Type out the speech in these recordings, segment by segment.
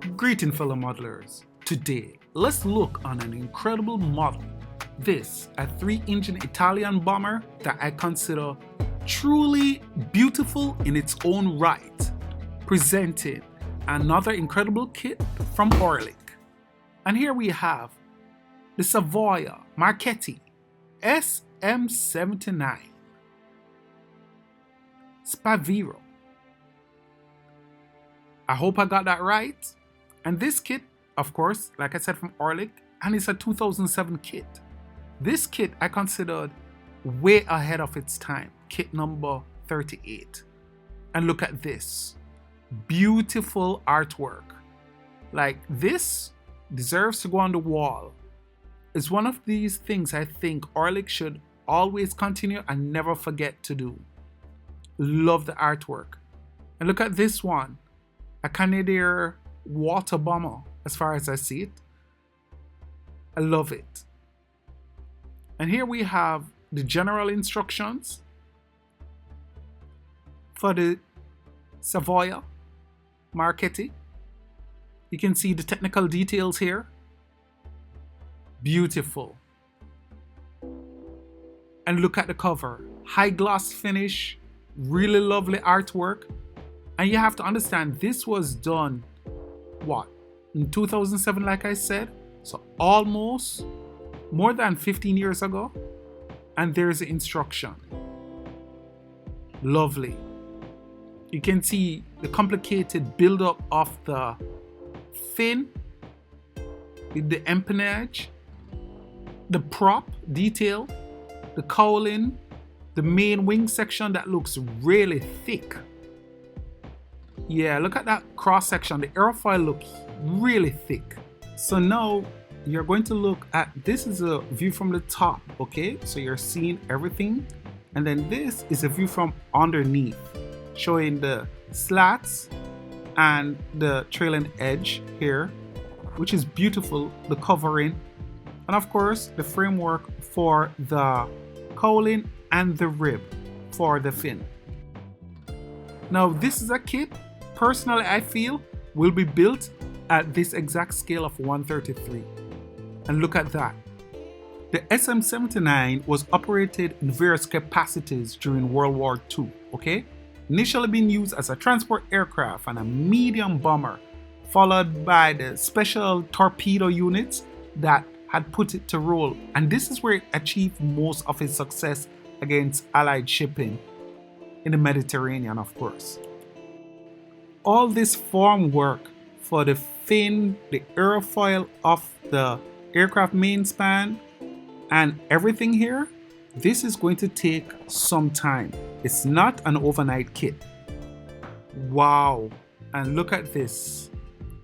Greeting fellow modelers. Today, let's look on an incredible model. This, a 3-engine Italian bomber that I consider truly beautiful in its own right. Presenting another incredible kit from ORLIK. And here we have the Savoia Marchetti SM79 Sparviero. I hope I got that right. And this kit, of course, like I said, from ORLIK, and it's a 2007 kit. This kit I considered way ahead of its time, kit number 38. And look at this, beautiful artwork. Like, this deserves to go on the wall. It's one of these things I think ORLIK should always continue and never forget to do. Love the artwork. And look at this one, a Canadian water bomber, as far as I see it. I love it. And here we have the general instructions for the Savoia Marchetti. You can see the technical details here. Beautiful. And look at the cover. High gloss finish, really lovely artwork. And you have to understand, this was done, what, in 2007, like I said? So almost more than 15 years ago. And there's the instruction. Lovely. You can see the complicated build-up of the fin with the empennage, the prop detail, the cowling, the main wing section that looks really thick. Yeah, look at that cross section. The airfoil looks really thick. So now you're going to look at, this is a view from the top, okay? So you're seeing everything. And then this is a view from underneath, showing the slats and the trailing edge here, which is beautiful, the covering. And of course, the framework for the cowling and the rib for the fin. Now, this is a kit, personally I feel, will be built at this exact scale of 133. And look at that. The SM79 was operated in various capacities during World War II, okay? Initially being used as a transport aircraft and a medium bomber, followed by the special torpedo units that had put it to roll. And this is where it achieved most of its success against Allied shipping in the Mediterranean, of course. All this form work for the fin, the airfoil of the aircraft main span, and everything here, this is going to take some time. It's not an overnight kit. Wow. And look at this.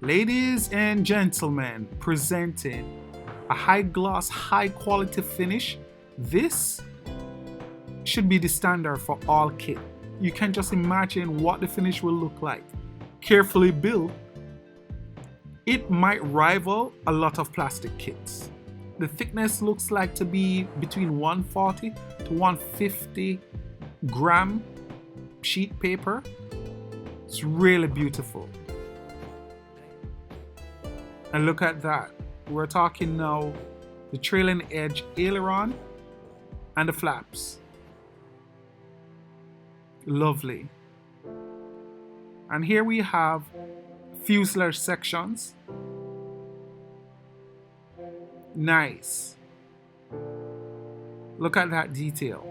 Ladies and gentlemen, presenting a high gloss, high quality finish. This should be the standard for all kit. You can just imagine what the finish will look like. Carefully built, it might rival a lot of plastic kits. The thickness looks like to be between 140 to 150 gram sheet paper. It's really beautiful. And look at that. We're talking now the trailing edge aileron and the flaps. Lovely. And here we have fuselage sections. Nice. Look at that detail.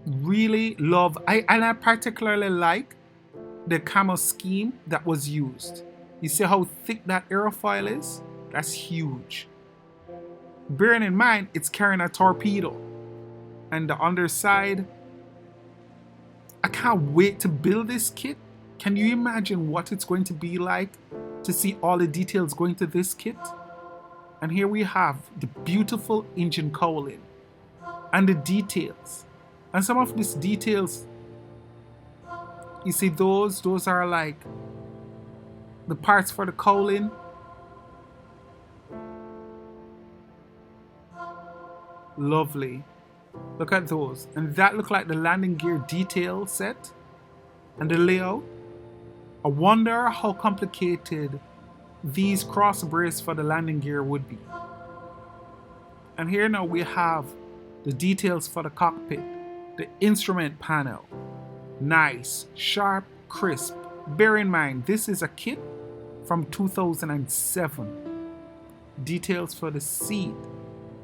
Really love, and I particularly like the camo scheme that was used. You see how thick that aerofoil is? That's huge. Bearing in mind, it's carrying a torpedo. And the underside, I can't wait to build this kit. Can you imagine what it's going to be like to see all the details going to this kit? And here we have the beautiful engine cowling and the details. And some of these details, you see those are like the parts for the cowling. Lovely. Look at those. And that looked like the landing gear detail set and the layout. I wonder how complicated these cross brace for the landing gear would be. And here now we have the details for the cockpit, the instrument panel. Nice, sharp, crisp. Bear in mind, this is a kit from 2007. Details for the seat,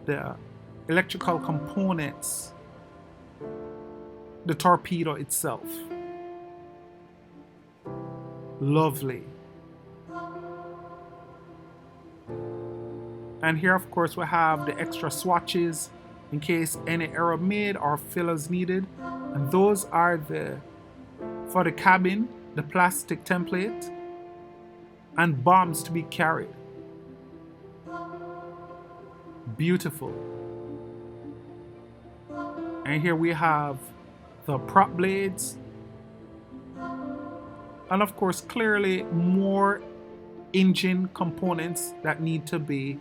the electrical components, the torpedo itself. Lovely. And here of course we have the extra swatches in case any error made or fillers needed. And those are for the cabin, the plastic template, and bombs to be carried. Beautiful. And here we have the prop blades. And of course, clearly more engine components that need to be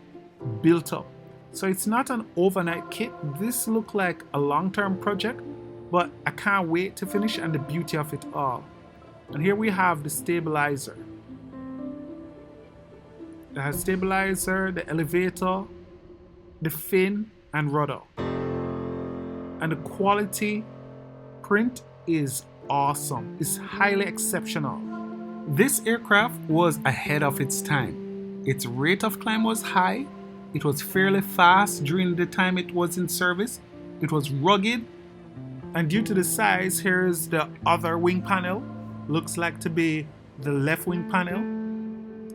built up. So it's not an overnight kit. This looks like a long-term project, but I can't wait to finish and the beauty of it all. And here we have the stabilizer. It has stabilizer, the elevator, the fin, and rudder. And the quality print is awesome. It's highly exceptional. This aircraft was ahead of its time. Its rate of climb was high. It was fairly fast during the time it was in service. It was rugged. And due to the size, here's the other wing panel. Looks like to be the left wing panel.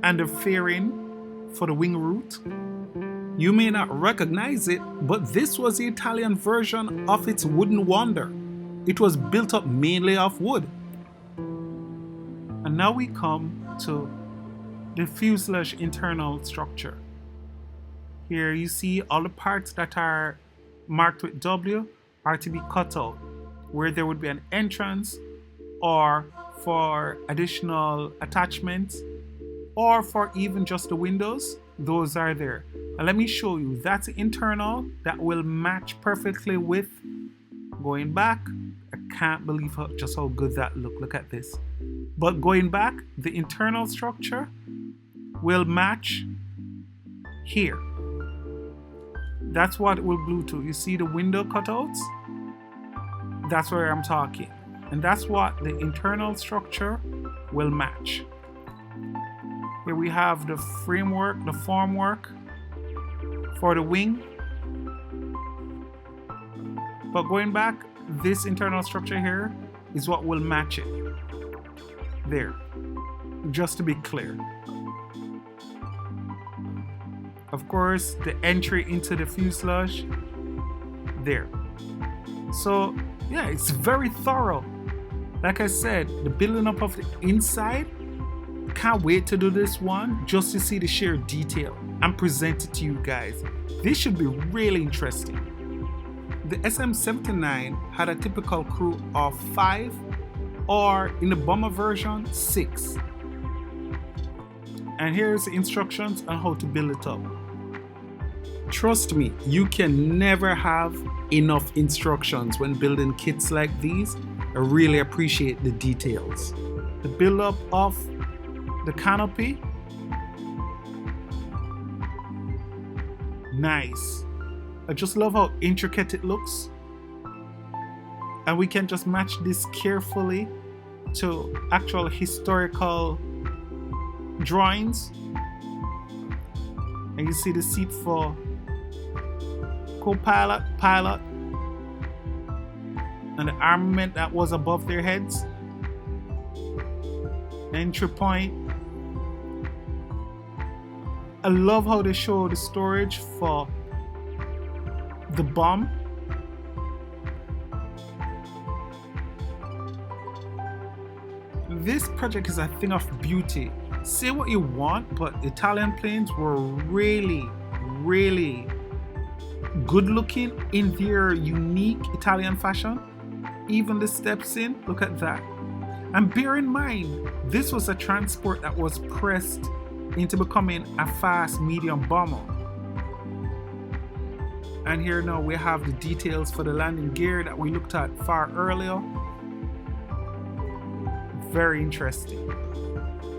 And the fairing for the wing root. You may not recognize it, but this was the Italian version of its wooden wonder. It was built up mainly of wood. And now we come to the fuselage internal structure. Here you see all the parts that are marked with W are to be cut out, where there would be an entrance or for additional attachments or for even just the windows. Those are there. And let me show you, that's the internal that will match perfectly with going back. I can't believe just how good that look at this. But going back, the internal structure will match here. That's what it will glue to. You see the window cutouts? That's where I'm talking. And that's what the internal structure will match. Here we have the framework, the formwork for the wing. But going back, this internal structure here is what will match it. There. Just to be clear. Of course, the entry into the fuselage. There. So, yeah, it's very thorough. Like I said, the building up of the inside. Can't wait to do this one just to see the sheer detail and present it to you guys. This should be really interesting. The SM-79 had a typical crew of 5, or in the bomber version 6. And here's the instructions on how to build it up. Trust me, you can never have enough instructions when building kits like these. I really appreciate the details. The build up of the canopy. Nice. I just love how intricate it looks. And we can just match this carefully to actual historical drawings. And you see the seat for co-pilot, pilot, and the armament that was above their heads. Entry point. I love how they show the storage for the bomb. This project is a thing of beauty. Say what you want, but Italian planes were really, really good looking in their unique Italian fashion. Even the steps in, look at that. And bear in mind, this was a transport that was pressed into becoming a fast medium bomber. And here now we have the details for the landing gear that we looked at far earlier. very interesting.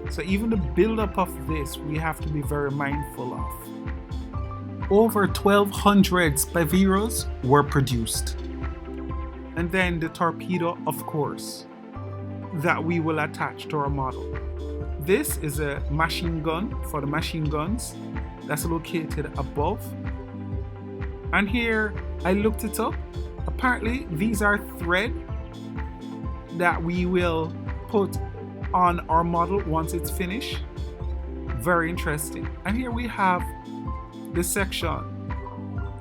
So even the build-up of this, we have to be very mindful of. Over 1,200 Sparvieros were produced. And then the torpedo, of course, that we will attach to our model. This is a machine gun for the machine guns that's located above. And here I looked it up. Apparently these are thread that we will put on our model once it's finished. Very interesting. And here we have this section,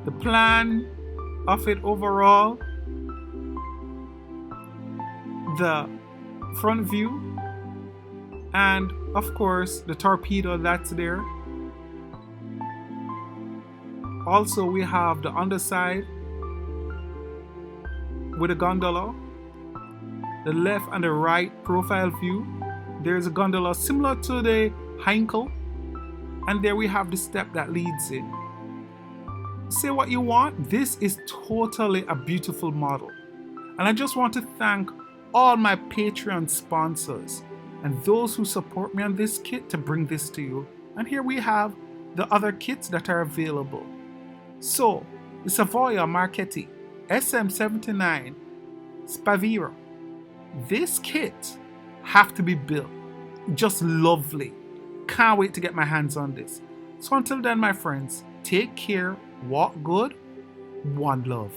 the plan of it overall, the front view, and of course the torpedo that's there. Also we have the underside with a gondola, the left and the right profile view. There's a gondola similar to the Heinkel, and there we have the step that leads in. Say what you want, this is totally a beautiful model. And I just want to thank all my Patreon sponsors and those who support me on this kit to bring this to you. And here we have the other kits that are available. So, the Savoia Marchetti SM79 Sparviero. This kit have to be built. Just lovely. Can't wait to get my hands on this. So until then, my friends, take care, walk good, one love.